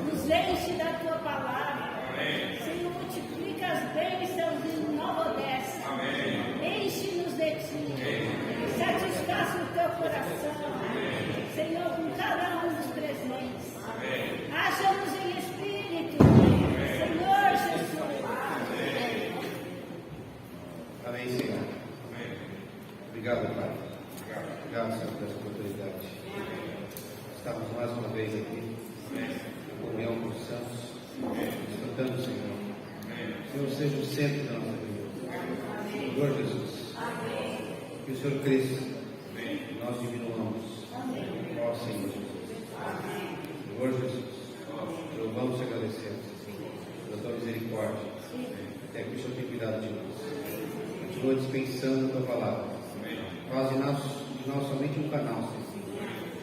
Nos enche da tua palavra. Senhor, multiplica as bênçãos em Nova Odessa. Enche-nos de ti. Satisfaz o teu coração. Senhor, com cada um dos presentes. Haja-nos em espírito. Senhor Jesus. Amém, Senhor. Obrigado, Pai. Obrigado, Senhor, por essa oportunidade. Estamos mais uma vez aqui, na comunhão com os santos, desfrutando, Senhor. Senhor, seja o centro da nossa vida. Senhor Jesus. Que o Senhor cresça, nós diminuamos. Ó Senhor Jesus. Senhor Jesus, louvamos e agradecemos pela tua misericórdia, até que o Senhor tem cuidado de nós. Continua dispensando a tua palavra. Faz de nós somente um canal, Senhor,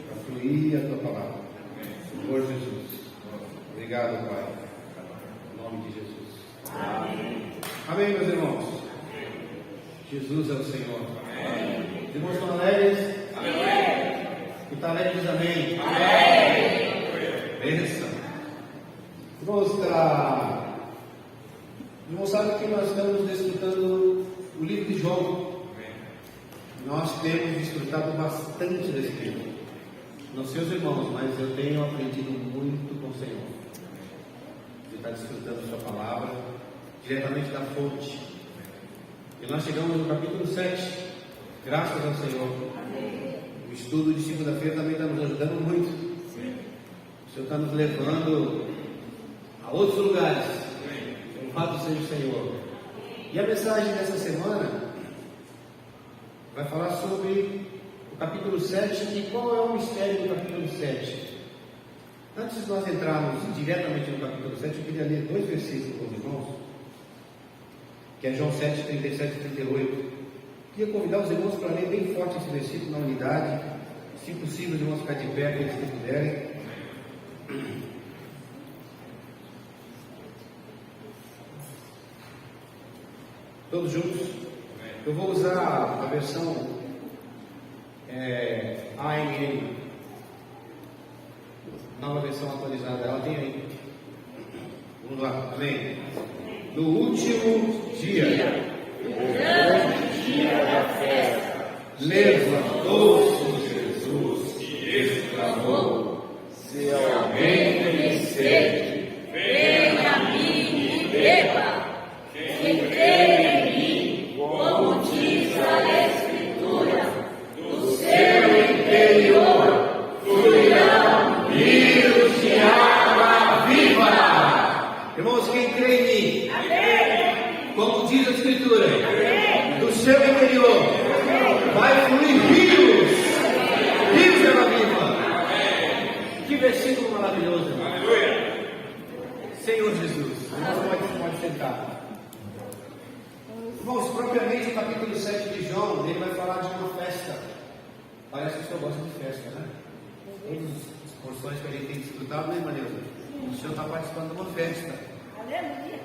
para fluir a tua palavra. Senhor Jesus. Obrigado, Pai. Em nome de Jesus. Amém, meus irmãos. Jesus é o Senhor. Amém. Os irmãos estão alegres? Amém. Que está alegre diz amém. Amém. Bênção. Irmãos, irmãos, sabe que nós estamos desfrutando o livro de João. Nós temos desfrutado bastante desse livro. Não sei os irmãos, mas eu tenho aprendido muito com o Senhor. Ele está desfrutando a sua palavra diretamente da fonte. E nós chegamos no capítulo 7. Graças ao Senhor. O estudo de segunda-feira também está nos ajudando muito. O Senhor está nos levando a outros lugares. Louvado seja o Senhor. E a mensagem dessa semana vai falar sobre o capítulo 7 e qual é o mistério do capítulo 7. Antes de nós entrarmos diretamente no capítulo 7, eu queria ler 2 versículos com os irmãos, que é João 7, 37 e 38. Queria convidar os irmãos para ler bem forte esse versículo na unidade, se possível, os irmãos ficar de pé, aqueles que puderem. Todos juntos? Eu vou usar a versão ANN, nova versão atualizada. Ela tem aí. Vamos lá, amém? No último dia, da festa, levantou-se Jesus e exclamou: se alguém tem sede, venha a mim e beba. Quem crê em mim, como diz a Escritura, do seu interior fluirão rios de água viva. Irmãos, quem crê em mim, como diz a Escritura, do seu interior vai fluir rios de água viva. Que versículo maravilhoso, irmão. Senhor Jesus. Irmãos, pode sentar. Irmãos, propriamente o capítulo 7 de João, ele vai falar de uma festa. Parece que o senhor gosta de festa, né? Todas as porções que a gente tem desfrutado, né, Marilza? O senhor está participando de uma festa. Aleluia.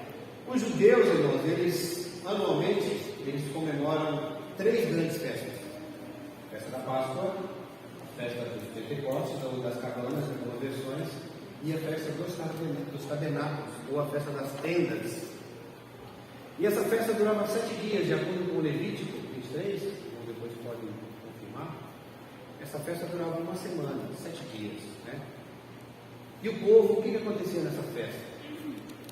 Os judeus, irmãos, eles anualmente comemoram 3 grandes festas: a festa da Páscoa, a festa dos Pentecostes, ou das Cabanas, em algumas versões, e a festa dos Tabernáculos, ou a festa das Tendas. E essa festa durava 7 dias, de acordo com o Levítico 23, ou depois podem confirmar. Essa festa durava uma semana, 7 dias, né? E o povo, o que acontecia nessa festa?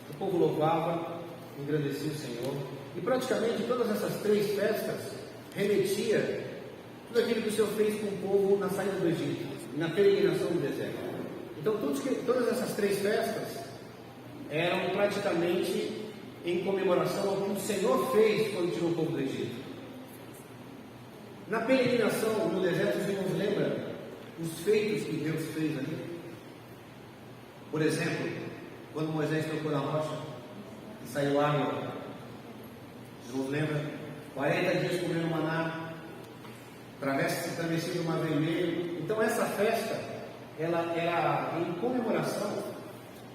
O povo louvava, engrandecia o Senhor, e praticamente todas essas 3 festas remetia tudo aquilo que o Senhor fez com o povo na saída do Egito, na peregrinação do deserto. Então todas essas 3 festas eram praticamente em comemoração ao que o Senhor fez quando tirou o povo do Egito. Na peregrinação no deserto, os irmãos lembram os feitos que Deus fez ali? Por exemplo, quando Moisés tocou na rocha e saiu água, os irmãos lembram? 40 dias comendo maná, travessia do Mar Vermelho. Então essa festa, ela era em comemoração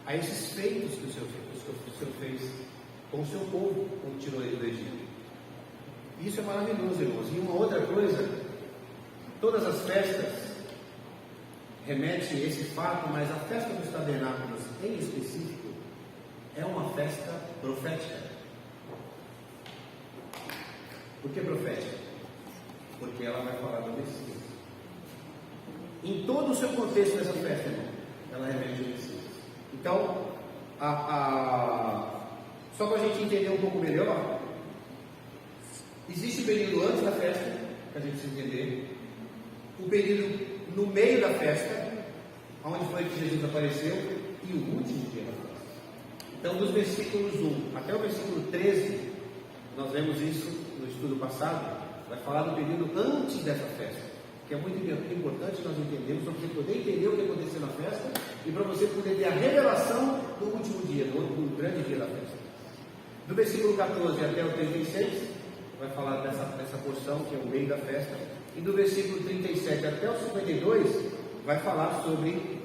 a esses feitos que o Senhor fez com o seu povo quando tirou ele do Egito. Isso é maravilhoso, irmãos. E uma outra coisa, todas as festas remete a esse fato, mas a festa dos tabernáculos em específico é uma festa profética. Por que profética? Porque ela vai falar do Messias. Em todo o seu contexto dessa festa, irmão, ela remete ao Messias. Então, só para a gente entender um pouco melhor, existe o período antes da festa, para a gente se entender, o período no meio da festa, onde foi que Jesus apareceu, e o último dia da festa. Então, dos versículos 1 até o versículo 13, nós vemos isso no estudo passado, vai falar do período antes dessa festa, que é muito importante nós entendermos, para você poder entender o que aconteceu na festa e para você poder ter a revelação do último dia, do grande dia da festa. Do versículo 14 até o 36, vai falar dessa porção que é o meio da festa, e do versículo 37 até o 52, vai falar sobre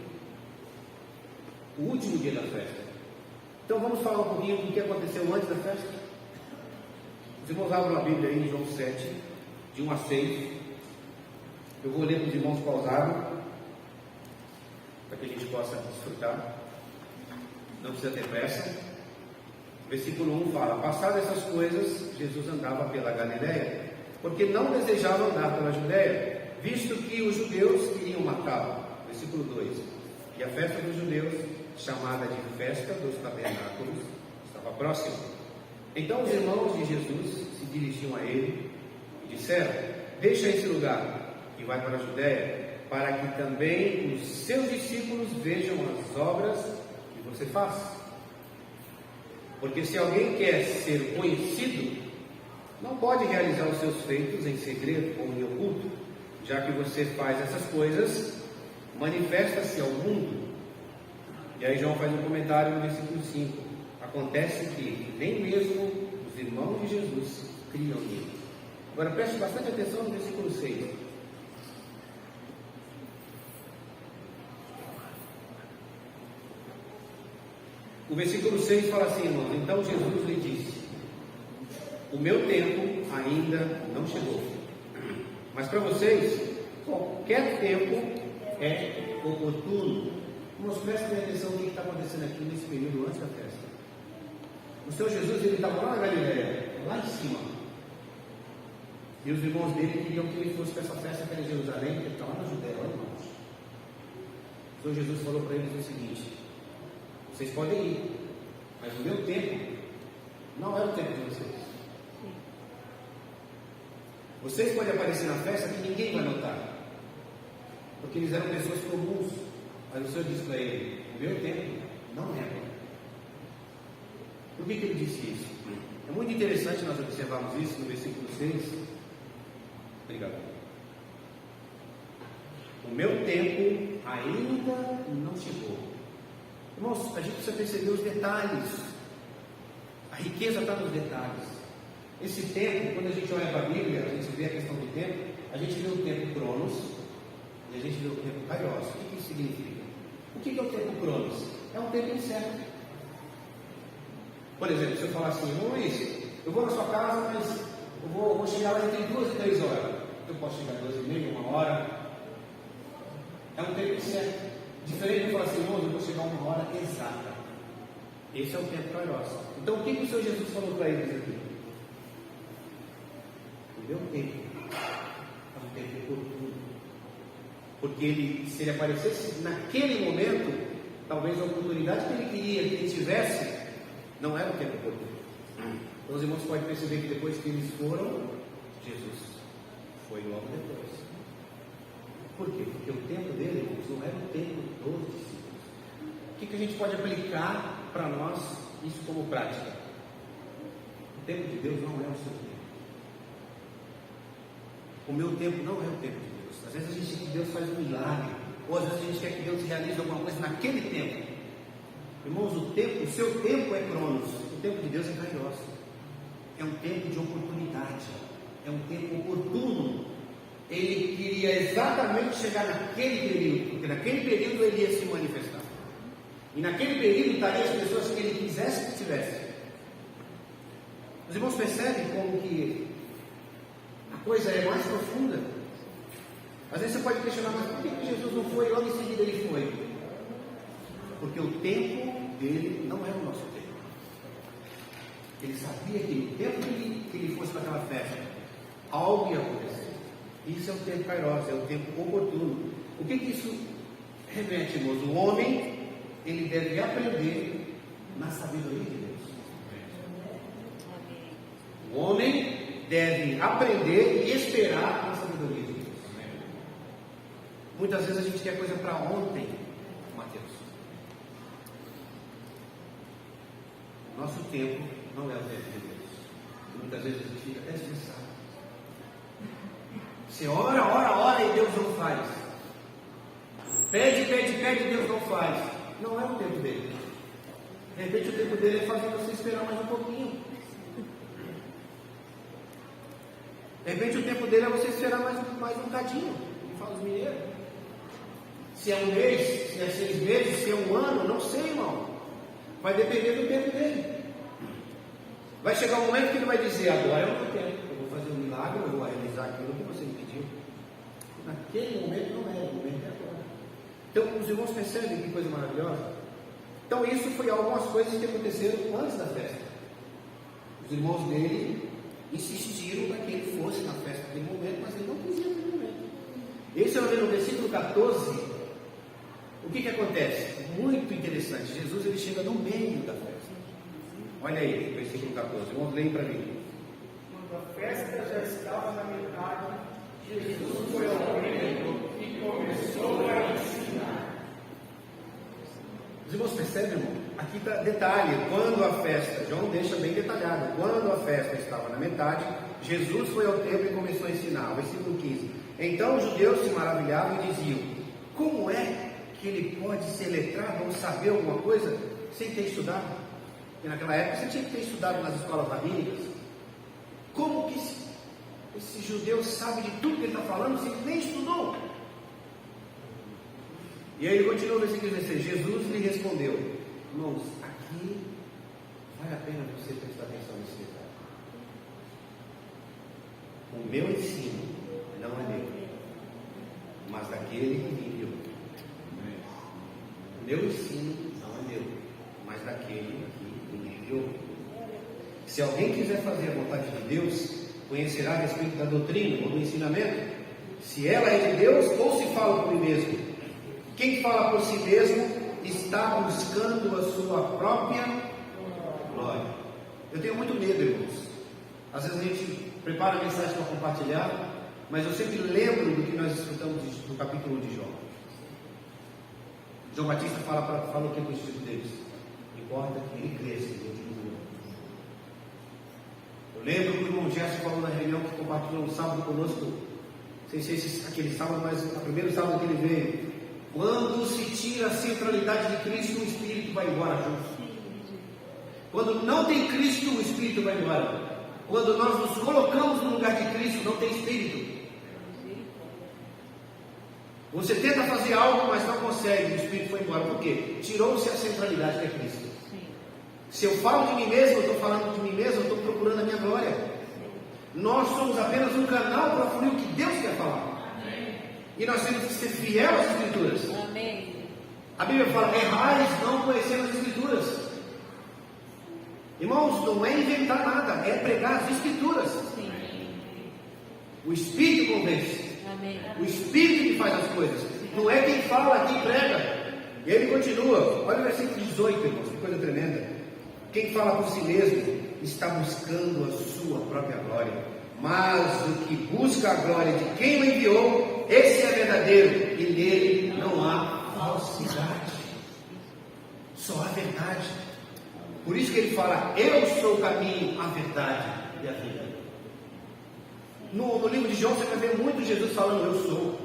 o último dia da festa. Então vamos falar um pouquinho do que aconteceu antes da festa. Os irmãos abram a Bíblia aí em João 7, de 1 a 6. Eu vou ler para os irmãos pausado, para que a gente possa desfrutar. Não precisa ter pressa. Versículo 1 fala: passadas essas coisas, Jesus andava pela Galiléia, porque não desejava andar pela Judéia, visto que os judeus queriam matá-lo. Versículo 2: e a festa dos judeus, chamada de festa dos tabernáculos, estava próxima. Então os irmãos de Jesus se dirigiam a ele e disseram: deixa esse lugar e vai para a Judéia, para que também os seus discípulos vejam as obras que você faz. Porque se alguém quer ser conhecido, não pode realizar os seus feitos em segredo ou em oculto. Já que você faz essas coisas, manifesta-se ao mundo. E aí João faz um comentário no versículo 5. Acontece que nem mesmo os irmãos de Jesus criam nele. Agora preste bastante atenção no versículo 6. O versículo 6 fala assim, irmãos: então Jesus lhe disse: o meu tempo ainda não chegou, mas para vocês qualquer tempo é oportuno. Irmãos, prestem atenção no que está acontecendo aqui nesse período antes da festa. O Senhor Jesus, ele estava lá na Galiléia, lá em cima, e os irmãos dele queriam que ele fosse para essa festa que era em Jerusalém, porque ele estava lá na Judéia, lá embaixo. O Senhor Jesus falou para eles o seguinte: vocês podem ir, mas o meu tempo não é o tempo de vocês. Vocês podem aparecer na festa que ninguém vai notar, porque eles eram pessoas comuns. Mas o Senhor disse para ele: o meu tempo não é agora. Por que ele disse isso? É muito interessante nós observarmos isso no versículo 6. Obrigado. O meu tempo ainda não chegou. Irmãos, a gente precisa perceber os detalhes. A riqueza está nos detalhes. Esse tempo, quando a gente olha para a Bíblia, a gente vê a questão do tempo, a gente vê o tempo Cronos e a gente vê o tempo Kairos. O que isso significa? O que é o tempo Cronos? É um tempo incerto. Por exemplo, se eu falar assim: Luiz, eu vou na sua casa, mas eu vou chegar lá entre 2 e 3 horas. Eu posso chegar 2h30, 1 hora. É um tempo incerto. Diferente de falar assim: eu vou chegar 1 hora exata. Esse é o tempo Kairos. Então o que o Senhor Jesus falou para eles aqui? O meu tempo é um tempo oportuno. Porque se ele aparecesse naquele momento, talvez a oportunidade que ele queria que ele tivesse não era o tempo oportuno. Então os irmãos podem perceber que depois que eles foram, Jesus foi logo depois. Por quê? Porque o tempo dele, irmãos, não era o tempo dos discípulos. O que a gente pode aplicar para nós isso como prática? O tempo de Deus não é o seu tempo. O meu tempo não é o tempo de Deus. Às vezes a gente quer que Deus faz um milagre, ou às vezes a gente quer que Deus realize alguma coisa naquele tempo. Irmãos, o seu tempo é Cronos, o tempo de Deus é Kairos. É um tempo de oportunidade, é um tempo oportuno. Ele queria exatamente chegar naquele período, porque naquele período ele ia se manifestar. E naquele período estaria as pessoas que ele quisesse que tivesse. Os irmãos percebem como que a coisa é mais profunda. Às vezes você pode questionar, mas por que Jesus não foi? Logo em seguida ele foi. Porque o tempo dele não é o nosso tempo. Ele sabia que no tempo que ele fosse para aquela festa, algo ia acontecer. Isso é o tempo kairos, é o tempo oportuno. O que isso remete, irmãos? O homem, ele deve aprender na sabedoria de Deus. O homem deve aprender e esperar na sabedoria de Deus. Muitas vezes a gente quer coisa para ontem, Mateus. Nosso tempo não é o tempo de Deus. E muitas vezes a gente fica até estressado. Você ora e Deus não faz. Pede, Deus não faz. Não é o tempo dele. De repente o tempo dele é fazer você esperar mais um pouquinho. De repente o tempo dele é você esperar mais um bocadinho. Como falam os mineiros. Se é um mês, se é 6 meses, se é um ano, não sei, irmão. Vai depender do tempo dele. Vai chegar um momento que ele vai dizer, agora é o meu tempo. Eu vou fazer um milagre, eu vou realizar aquilo que você me pediu. Naquele momento não é, o momento é agora. Então os irmãos percebem que coisa maravilhosa? Então isso foi algumas coisas que aconteceram antes da festa. Os irmãos dele insistiram para que ele fosse na festa naquele momento, mas ele não quis ir naquele momento. Esse é no versículo 14. O que acontece? Muito interessante. Jesus ele chega no meio da festa. Olha aí, versículo 14. Vamos ler para mim. Quando a festa já estava na metade, Jesus foi ao templo e começou a ensinar. Os irmãos percebem, irmão? Aqui está detalhe. Quando a festa, João deixa bem detalhado. Quando a festa estava na metade, Jesus foi ao templo e começou a ensinar. Versículo 15. Então os judeus se maravilhavam e diziam: como é que ele pode ser letrado ou saber alguma coisa sem ter estudado? E naquela época você tinha que ter estudado nas escolas rabínicas. Como que esse judeu sabe de tudo que ele está falando se ele nem estudou? E aí ele continua o versículo 16. Jesus lhe respondeu: irmãos, aqui vale a pena você prestar atenção nesse detalhe. O meu ensino não é meu, mas daquele que me enviou. O meu ensino não é meu, mas daquele que me enviou. Se alguém quiser fazer a vontade de Deus, conhecerá a respeito da doutrina ou do ensinamento, se ela é de Deus ou se fala por mim mesmo. Quem fala por si mesmo está buscando a sua própria glória. Eu tenho muito medo, irmãos. Às vezes a gente prepara a mensagem para compartilhar, mas eu sempre lembro do que nós escutamos no capítulo 1 de João. João Batista fala o que com os discípulos deles? Importa que ele cresça e eu diminua. Eu lembro que o irmão Gerson falou na reunião que compartilhou um sábado conosco, não sei se é aquele sábado, mas o primeiro sábado que ele veio. Quando se tira a centralidade de Cristo, o Espírito vai embora junto. Quando não tem Cristo, o Espírito vai embora. Quando nós nos colocamos no lugar de Cristo, não tem Espírito. Você tenta fazer algo, mas não consegue, o Espírito foi embora. Por quê? Tirou-se a centralidade que é Cristo. Se eu falo de mim mesmo, eu estou falando de mim mesmo, eu estou procurando a minha glória. Nós somos apenas um canal para fluir o que Deus quer falar. E nós temos que ser fiel às Escrituras. Amém. A Bíblia fala: errais não conhecendo as Escrituras. Irmãos, não é inventar nada, é pregar as Escrituras. Sim. O Espírito convence. Amém. O Espírito que faz as coisas. Não é quem fala, quem prega. E ele continua. Olha o versículo 18, irmãos, que coisa tremenda. Quem fala por si mesmo está buscando a sua própria glória. Mas o que busca a glória de quem o enviou, esse é verdadeiro, e nele não há falsidade, só há verdade. Por isso que ele fala: eu sou o caminho, a verdade e a vida. No livro de João você vai ver muito Jesus falando: eu sou.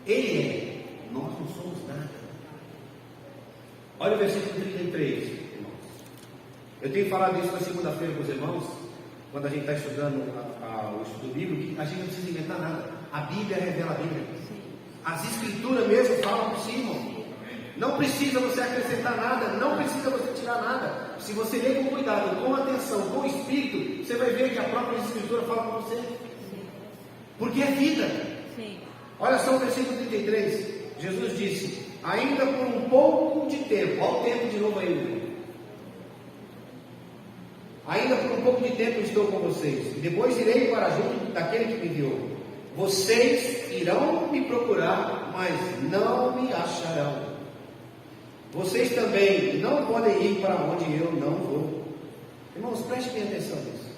Ele é, nós não somos nada. Olha o versículo 33, irmãos. Eu tenho falado isso na segunda-feira com os irmãos, quando a gente está estudando o estudo bíblico, que a gente não precisa inventar nada. A Bíblia revela a Bíblia. As Escrituras mesmo falam por si, irmão. Não precisa você acrescentar nada, não precisa você tirar nada. Se você ler com cuidado, com atenção, com espírito, você vai ver que a própria Escritura fala com você. Porque é vida. Sim. Olha só o versículo 33. Jesus disse: ainda por um pouco de tempo, olha o tempo de novo ainda. Ainda por um pouco de tempo estou com vocês, e depois irei para junto daquele que me enviou. Vocês irão me procurar, mas não me acharão. Vocês também não podem ir para onde eu não vou. Irmãos, prestem bem atenção nisso.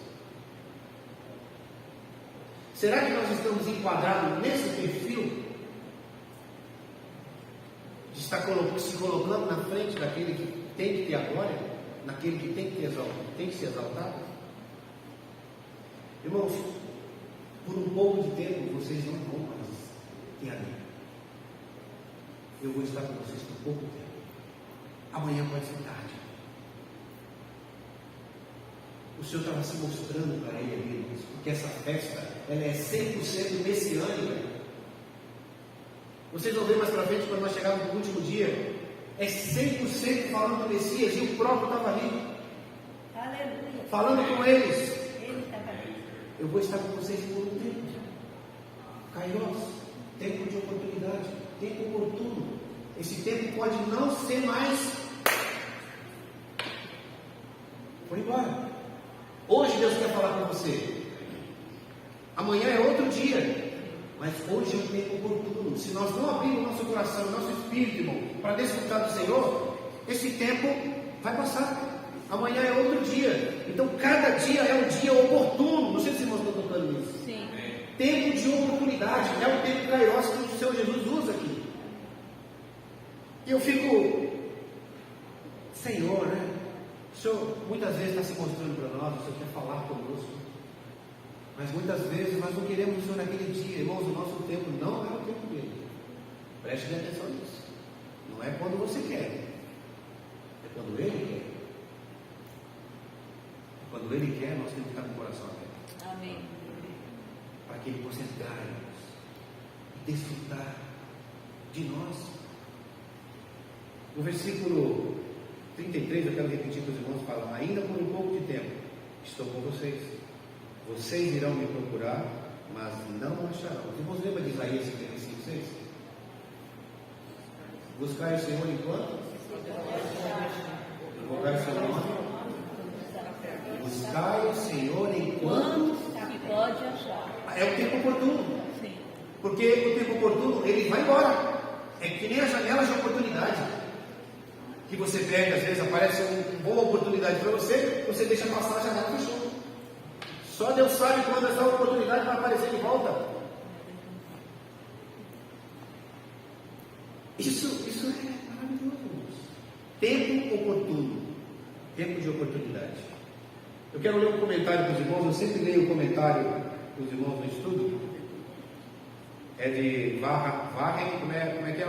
Será que nós estamos enquadrados nesse perfil de estar se colocando na frente daquele que tem que ter a glória, naquele que tem que ser exaltado? Irmãos, por um pouco de tempo vocês não vão mais ter a mim. Eu vou estar com vocês por pouco tempo. Amanhã pode ser tarde. O Senhor estava se mostrando para ele ali, porque essa festa ela é 100% messiânica. Vocês vão ver mais para frente, quando nós chegarmos no último dia, é 100% falando do Messias, e o próprio estava ali. Aleluia. Falando com eles. Ele estava ali. Eu vou estar com vocês por um tempo. Kairos, tempo de oportunidade, tempo oportuno. Esse tempo pode não ser mais. Foi embora. Hoje Deus quer falar com você. Amanhã é outro dia. Mas hoje é um tempo oportuno. Se nós não abrirmos nosso coração, nosso espírito, irmão, para desfrutar do Senhor, esse tempo vai passar. Amanhã é outro dia. Então cada dia é um dia oportuno. Não sei se os irmãos estão tocando nisso. Sim. Tempo de oportunidade. É o tempo Kairos que o Senhor Jesus usa aqui. E eu fico, Senhor, né? O Senhor muitas vezes está se mostrando para nós, o Senhor quer falar conosco. Mas muitas vezes nós não queremos o Senhor naquele dia. Irmãos, o nosso tempo não é o tempo dele. Preste bem atenção nisso. Não é quando você quer. É quando Ele quer. Quando Ele quer, nós temos que estar com o coração aberto. Amém. Para que Ele possa entrar em nós e desfrutar de nós. No versículo 33, eu quero repetir que os irmãos falam: ainda por um pouco de tempo estou com vocês. Vocês irão me procurar, mas não acharão. Os irmãos lembram de Isaías 55:6? Buscar o Senhor enquanto? Invocar o Senhor. Buscar o Senhor enquanto Se pode achar. é o tempo oportuno. Sim. Porque o tempo oportuno, ele vai embora. É que nem as janelas de oportunidade. Que você pega, às vezes aparece uma boa oportunidade para você, você deixa passar, a janela fechou. Só Deus sabe quando essa oportunidade vai aparecer de volta. Isso é maravilhoso. Tempo oportuno. Tempo de oportunidade. Eu quero ler um comentário para os irmãos. Eu sempre leio o comentário para os irmãos no estudo. É de Warren, como é que é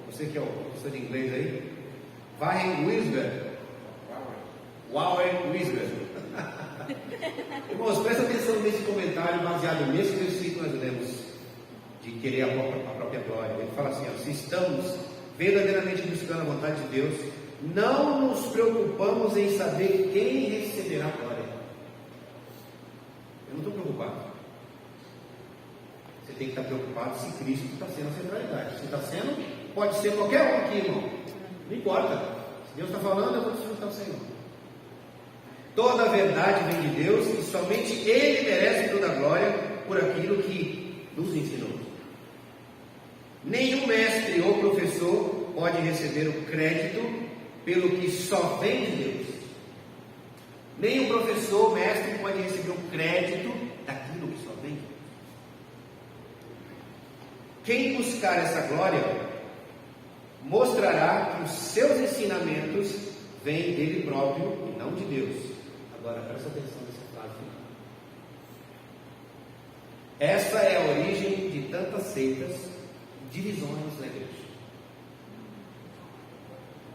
você que é o professor de inglês aí? Warren Wiersbe. Irmãos, presta atenção nesse comentário baseado nesse versículo que nós lemos, de querer a própria glória. Ele fala assim: ó, se estamos verdadeiramente buscando a vontade de Deus, não nos preocupamos em saber quem receberá a glória. Eu não estou preocupado. Você tem que estar preocupado se Cristo está sendo a centralidade. Se está sendo, pode ser qualquer um aqui, irmão. Não importa. Se Deus está falando, eu vou desfrutar o Senhor. Toda a verdade vem de Deus e somente Ele merece toda a glória por aquilo que nos ensinou. Nenhum mestre ou professor pode receber o crédito pelo que só vem de Deus. Nenhum professor ou mestre pode receber o crédito daquilo que só vem de Deus. Quem buscar essa glória mostrará que os seus ensinamentos vêm dele próprio e não de Deus. Agora presta atenção nessa frase final. Essa é a origem de tantas seitas, divisões na igreja.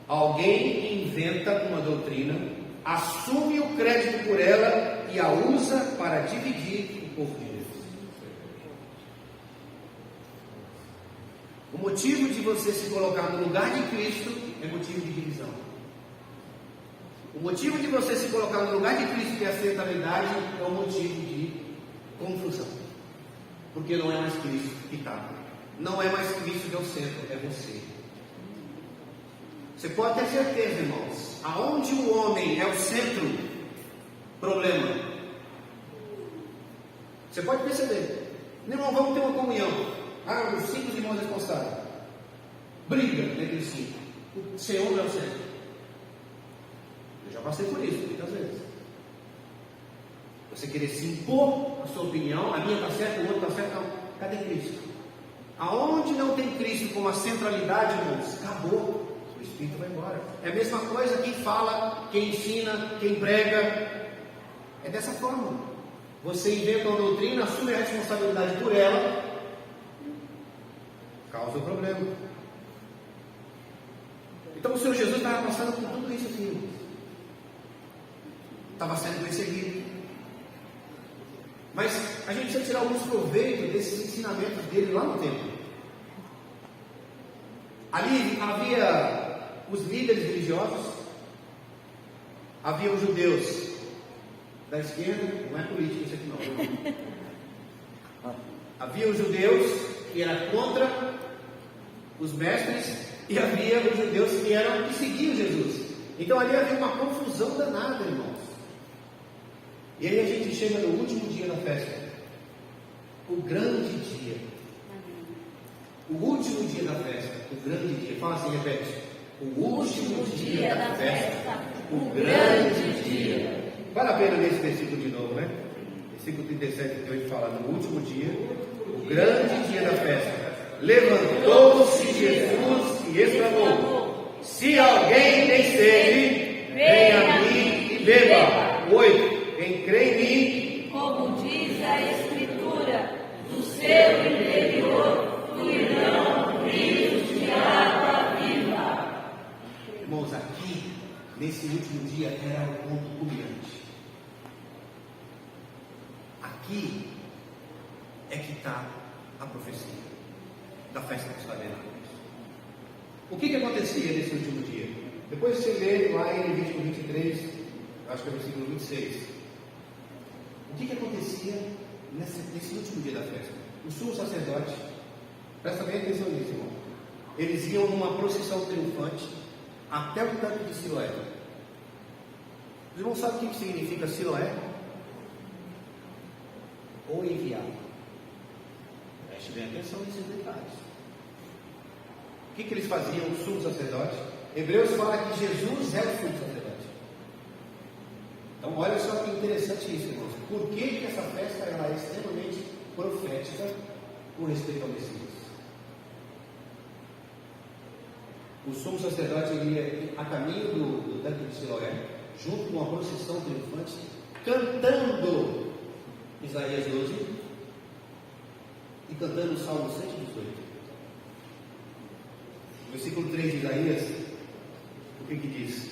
Alguém inventa uma doutrina, assume o crédito por ela e a usa para dividir o povo de Deus. O motivo de você se colocar no lugar de Cristo é motivo de divisão. O motivo de você se colocar no lugar de Cristo, que é a centralidade, é o motivo de confusão. Porque não é mais Cristo que está. Não é mais Cristo que é o centro, é você. Você pode ter certeza, irmãos, aonde o homem é o centro, problema. Você pode perceber. Meu irmão, vamos ter uma comunhão. Os 5 irmãos responsáveis. Briga entre si. O Senhor não é o centro. Eu já passei por isso muitas vezes. Você querer se impor a sua opinião, a minha está certa, o outro está certo, não. Cadê Cristo? Aonde não tem Cristo como a centralidade, irmãos, acabou. O Espírito vai embora. É a mesma coisa quem fala, quem ensina, quem prega. É dessa forma. Você inventa uma doutrina, assume a responsabilidade por ela, causa o problema. Então o Senhor Jesus estava passando por tudo isso aqui. Estava sendo perseguido. Mas a gente precisa tirar alguns proveitos desses ensinamentos dele lá no templo. Ali havia os líderes religiosos, havia os judeus da esquerda, não é política isso aqui não. Havia os judeus que eram contra os mestres e havia os judeus que seguiam Jesus. Então ali havia uma confusão danada, irmãos. E aí a gente chega no último dia da festa, o grande dia. O último dia da festa, o grande dia. Fala assim, repete. O último dia da festa, o grande dia. Vale a pena ler esse versículo de novo, né? Versículo 37 que hoje fala, no último dia, o grande dia da festa. Levantou-se Jesus e exclamou: se alguém tem sede, venha a mim e beba. 8. Quem crê em mim, Como diz a Escritura, do seu interior fluirão rios de água viva. irmãos, aqui, nesse último dia, era o ponto culminante. Aqui é que está a profecia da festa dos tabernáculos. O que acontecia nesse último dia? Depois você lê lá em Levítico 23, acho que é o versículo 26. O que acontecia nesse último dia da festa? O sumo sacerdote, presta bem atenção nisso, irmão. Eles iam numa procissão triunfante até o tanque de Siloé. Os irmãos sabem o que significa Siloé? Ou enviado. Preste bem atenção nesses detalhes. O que eles faziam, o sumo sacerdote? Hebreus fala que Jesus é o sumo sacerdote. Então olha só que interessante isso, irmãos. Por que essa festa ela é extremamente profética com respeito ao Messias? O sumo sacerdote ia a caminho do tanque de Siloé, junto com uma procissão triunfante, cantando Isaías 12 e cantando o Salmo 118. Versículo 3 de Isaías, o que diz?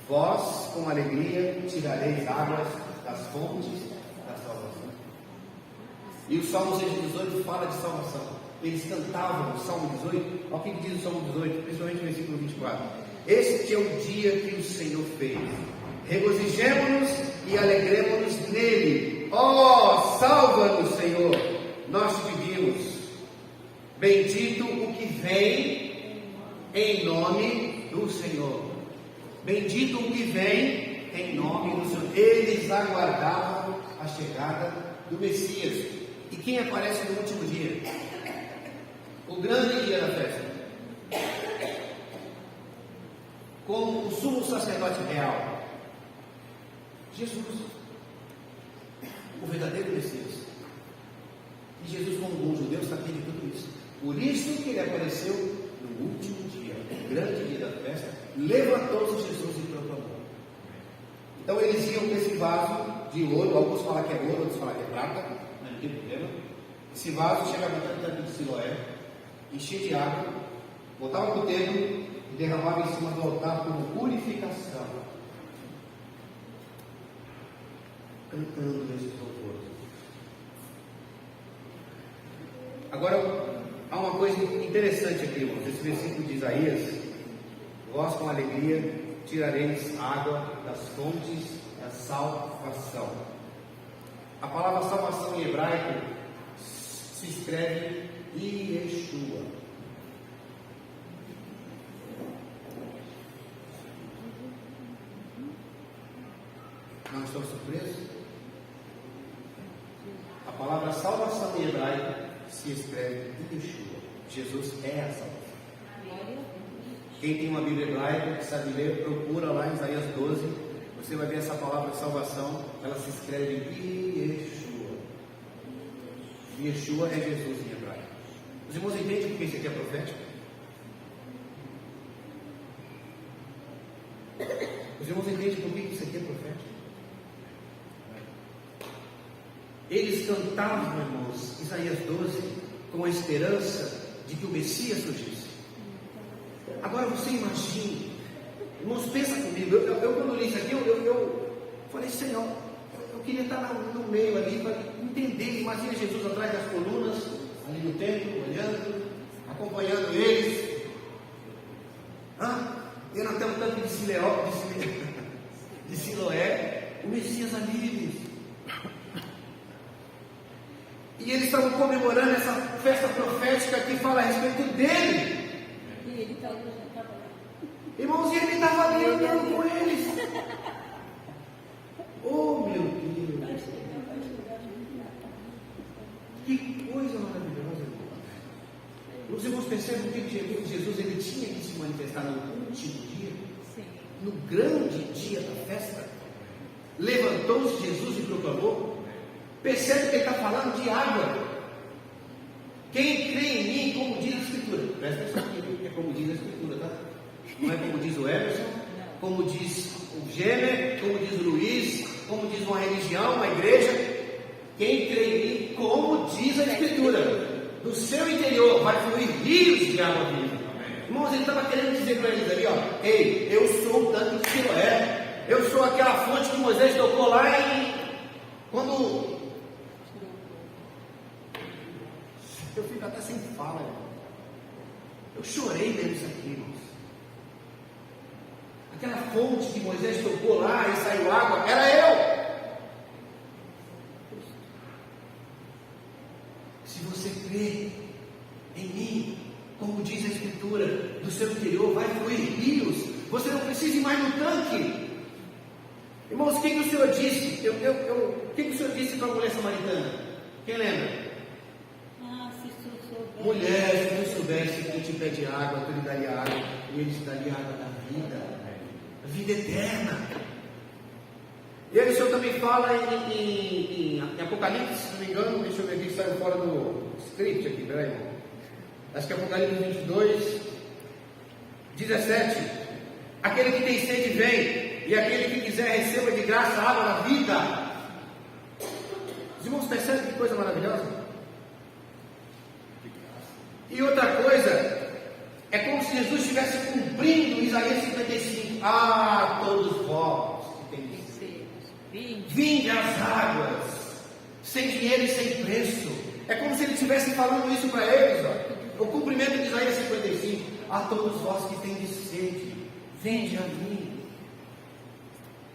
Vós com alegria tirareis águas das fontes da salvação. E o Salmo 118 fala de salvação. Eles cantavam o Salmo 18. Olha o que diz o Salmo 18, principalmente no versículo 24. Este é o dia que o Senhor fez. Regozijemo-nos e alegremo-nos nele. Ó, salva-nos, Senhor. Nós te pedimos. Bendito o que vem em nome do Senhor. Bendito o que vem em nome do Senhor. Eles aguardavam a chegada do Messias. E quem aparece no último dia? O grande dia da festa. Como o sumo sacerdote real. Jesus. O verdadeiro Messias. E Jesus, como bom judeu, sabia de tudo isso. Por isso que ele apareceu no último dia, o grande dia da festa. Levantou-se Jesus e proclamou. Então eles iam com esse vaso de ouro. Alguns falam que é ouro, outros falam que é prata. Não tem problema. Esse vaso chegava no tanque de Siloé, enchia de água, botava com o dedo e derramava em cima do altar como purificação, cantando esses louvores. Agora, há uma coisa interessante aqui, irmãos. Esse versículo de Isaías: vós com alegria tirareis água das fontes da salvação. A palavra salvação em hebraico se escreve Yeshua. Não estão surpresos? A palavra salvação em hebraico se escreve Yeshua. Jesus é a salvação. Quem tem uma Bíblia hebraica que sabe ler, procura lá em Isaías 12. Você vai ver essa palavra salvação. Ela se escreve Yeshua. Yeshua é Jesus em hebraico. Os irmãos entendem porque isso aqui é profético? Os irmãos entendem por que isso aqui é profético? Eles cantavam, irmãos, Isaías 12, com a esperança de que o Messias surgisse. Agora você imagine, irmãos, pensa comigo. Eu quando li isso aqui, eu falei, Senhor, eu queria estar no meio ali para entender. Imagina Jesus atrás das colunas, ali no templo, olhando, acompanhando eles. Vendo até o tanque de Siloé, o Messias ali. E eles estavam comemorando essa festa profética que fala a respeito dele. E ele está lá. Irmãos, e ele estava ali andando com eles. Oh, meu Deus. Que coisa maravilhosa, irmãos. Os irmãos percebem que Jesus ele tinha que se manifestar no último dia, no grande dia da festa. Levantou-se Jesus e proclamou. Percebe que ele está falando de água. Quem crê em mim, como diz a Escritura. Presta atenção aqui, é como diz a Escritura, tá? Não é como diz o Emerson, como diz o Gêmer, como diz o Luiz, como diz uma religião, uma igreja. Quem crê em mim, como diz a Escritura, do seu interior vai fluir rios de água viva. Irmãos, ele estava querendo dizer para eles ali, ó, ei, eu sou o tanque de Siloé, eu sou aquela fonte que Moisés tocou lá quando... Eu fico até sem fala, irmão. Eu chorei vendo isso aqui, irmãos. Aquela fonte que Moisés tocou lá e saiu água, era eu. Se você crê em mim, como diz a Escritura, do seu interior vai fluir rios. Você não precisa ir mais no tanque. Irmãos, o que o Senhor disse? O que o Senhor disse para a mulher samaritana? Quem lembra? Mulher, se tu soubesse que te pede água, tu lhe daria água, e ele te daria água da vida, a vida eterna. E aí o Senhor também fala em Apocalipse, se não me engano, deixa eu ver aqui, saiu fora do script aqui, peraí, irmão. Acho que é Apocalipse 22, 17. Aquele que tem sede vem, e aquele que quiser receba de graça a água da vida. Os irmãos percebem que coisa maravilhosa? E outra coisa, é como se Jesus estivesse cumprindo Isaías 55. Todos vós que têm sede, vinde às águas, sem dinheiro e sem preço. É como se ele estivesse falando isso para eles, ó. O cumprimento de Isaías 55. A todos vós que têm sede, vinde a mim.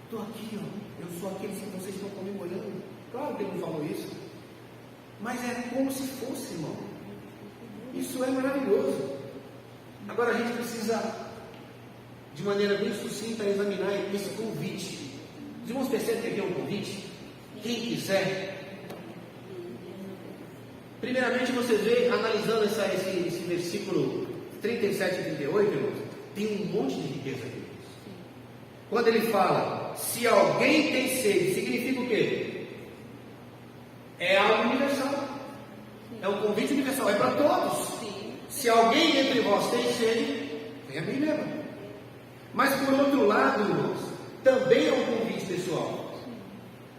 Estou aqui, ó. Eu sou aquele que vocês estão comemorando. Claro que ele não falou isso, mas é como se fosse, irmão. Isso é maravilhoso. Agora a gente precisa, de maneira bem sucinta, examinar esse convite. Os irmãos percebem que aqui é um convite? Quem quiser. Primeiramente, vocês veem, analisando esse versículo 37 e 38, irmãos, tem um monte de riqueza aqui. Quando ele fala, se alguém tem sede, significa o quê? É algo universal. É um convite universal, é para todos. Se alguém entre vós tem sede, vem a mim mesmo. Mas por outro lado, irmãos, também é um convite pessoal.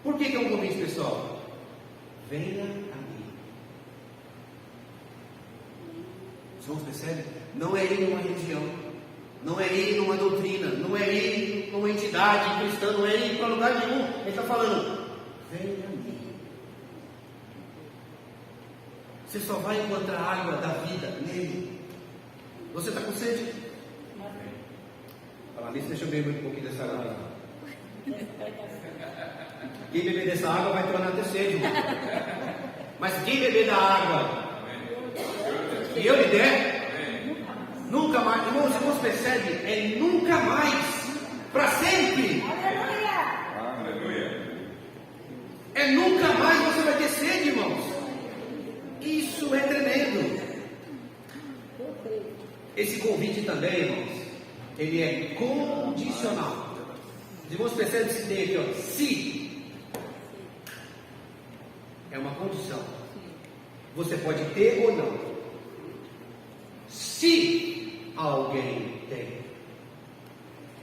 Por que é um convite pessoal? Venha a mim. Os irmãos percebem? Não é ir numa religião, não é ir numa doutrina, não é ir numa entidade cristã, não é ir para lugar nenhum. Ele está falando, venha a mim. Você só vai encontrar a água da vida nele. Você está com sede? Fala nisso, deixa eu beber um pouquinho dessa água. Quem beber dessa água vai tornar ter sede. Mas quem beber da água que eu lhe der, nunca mais. Irmãos, percebe? É nunca mais. Para sempre. É nunca mais você vai ter sede, irmãos. Isso é tremendo. Esse convite também, irmãos, ele é condicional. Os irmãos percebem esse tem aqui, ó. Se é uma condição. Você pode ter ou não. Se alguém tem.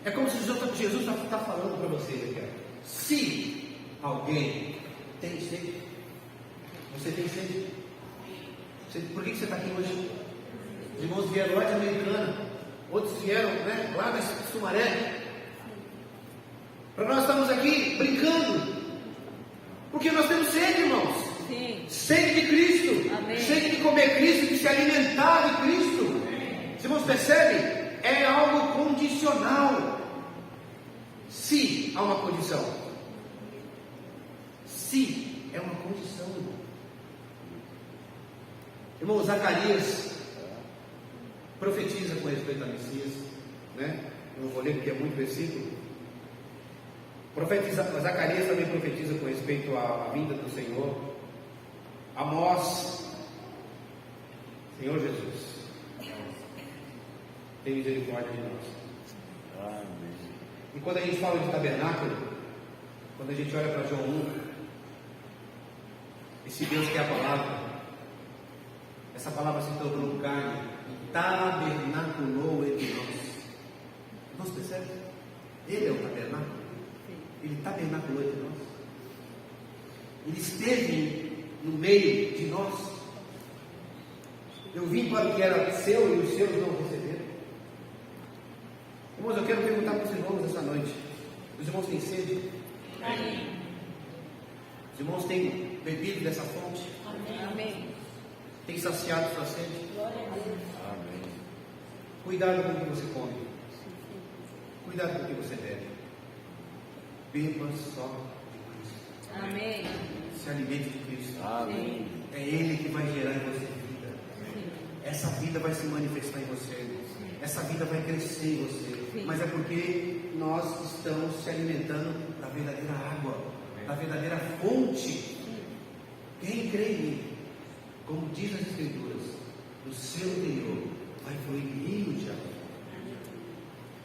É como se Jesus está falando para vocês aqui, ó. Se alguém tem sede. Você tem sede? Por que você está aqui hoje? Os irmãos vieram lá de Americana, outros vieram, né, lá da Sumaré. Para nós estamos aqui brincando, porque nós temos sede, irmãos. Sim. Sede de Cristo. Amém. Sede de comer Cristo, de se alimentar de Cristo. Os irmãos percebem? É algo condicional. Se há uma condição. Se é uma condição, irmão. Zacarias profetiza com respeito a Messias, né? Eu não vou ler porque é muito versículo. Zacarias também profetiza com respeito à vinda do Senhor. Amós, Senhor Jesus, tem misericórdia de nós. Amém. E quando a gente fala de tabernáculo, quando a gente olha para João 1, esse Deus que é a palavra, essa palavra se tornou carne e tabernaculou entre nós. Nós percebemos? Ele é o tabernáculo. Ele tabernaculou entre nós. Ele esteve no meio de nós. Eu vim para o que era seu e os seus não receberam. Irmãos, eu quero perguntar para os irmãos essa noite. Os irmãos têm sede? Amém. Os irmãos têm bebido dessa fonte? Amém. Tem saciado sua sede? Amém. Cuidado com o que você come. Cuidado com o que você bebe. Beba só de Cristo. Amém. Se alimente de Cristo. Amém. É Ele que vai gerar em você vida. Essa vida vai se manifestar em você. Essa vida vai crescer em você. Mas é porque nós estamos se alimentando da verdadeira água, da verdadeira fonte. Quem crê em mim, como diz as Escrituras, do seu interior vai fluir rios de água.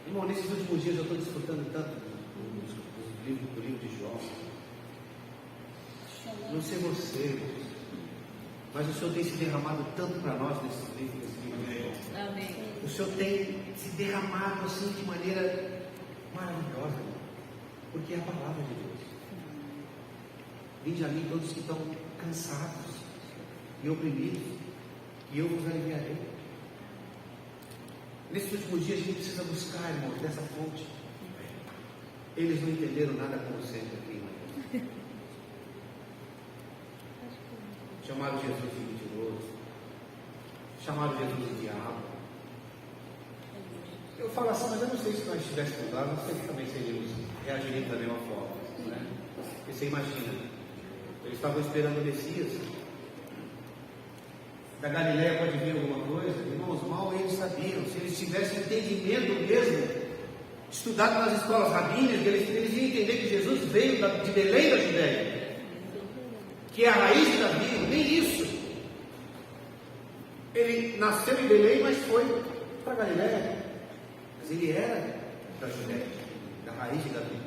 Irmão, nesses últimos dias eu estou desfrutando tanto do livro de Jó. Não sei você, irmãos, mas o Senhor tem se derramado tanto para nós nesse livro de Jó. Amém. O Senhor tem se derramado assim de maneira maravilhosa, porque é a palavra de Deus. Vinde a mim todos que estão cansados e oprimidos, e eu vos aliviarei. Nesses últimos dias a gente precisa buscar, irmãos, dessa fonte. Eles não entenderam nada como sempre aqui, irmãos. Chamaram Jesus de mentiroso, chamaram Jesus de diabo. Eu falo assim, mas eu não sei se nós estivéssemos lá, não sei se também reagiríamos da mesma forma, né? Porque você imagina, eles estavam esperando o Messias. Da Galileia pode vir alguma coisa? Irmãos, mal eles sabiam. Se eles tivessem entendimento mesmo, estudado nas escolas rabínicas, eles iam entender que Jesus veio de Belém da Judéia, que é a raiz de Davi. Nem isso. Ele nasceu em Belém, mas foi para Galileia. Mas ele era da Judéia, da raiz de Davi.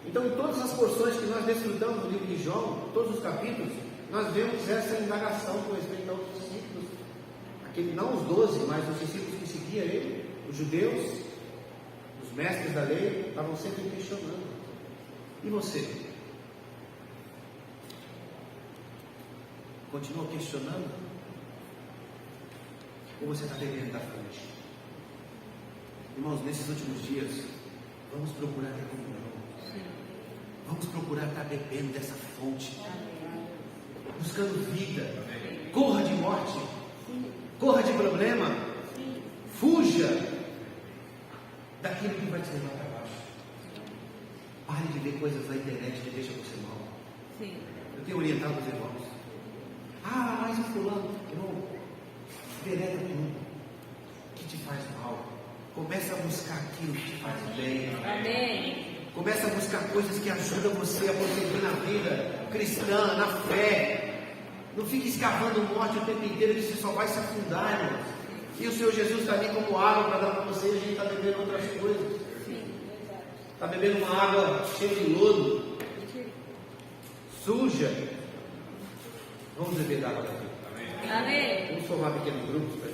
Então, em todas as porções que nós desfrutamos no livro de João, todos os capítulos, nós vemos essa indagação com respeito aos discípulos. Não os 12, mas os discípulos que seguiam ele, os judeus, os mestres da lei, estavam sempre questionando. E você? Continua questionando? Ou você está bebendo da fonte? Irmãos, nesses últimos dias, vamos procurar ter comunhão. Vamos procurar estar bebendo dessa fonte. Buscando vida. Corra de morte. Corra de problema. Fuja daquilo que vai te levar para baixo. Pare de ver coisas na internet que deixam você mal. Eu tenho orientado os irmãos. Ah, mas o fulano, irmão, deleta tudo que te faz mal. Começa a buscar aquilo que te faz bem. Amém. Começa a buscar coisas que ajudam você a prosseguir na vida cristã, na fé. Não fique escavando morte o tempo inteiro, que você só vai se afundar, irmãos. E o Senhor Jesus está ali como água para dar para você, e a gente está bebendo outras coisas. Está bebendo uma água cheia de lodo, suja. Vamos beber da água daqui. Amém. Vamos formar pequenos grupos.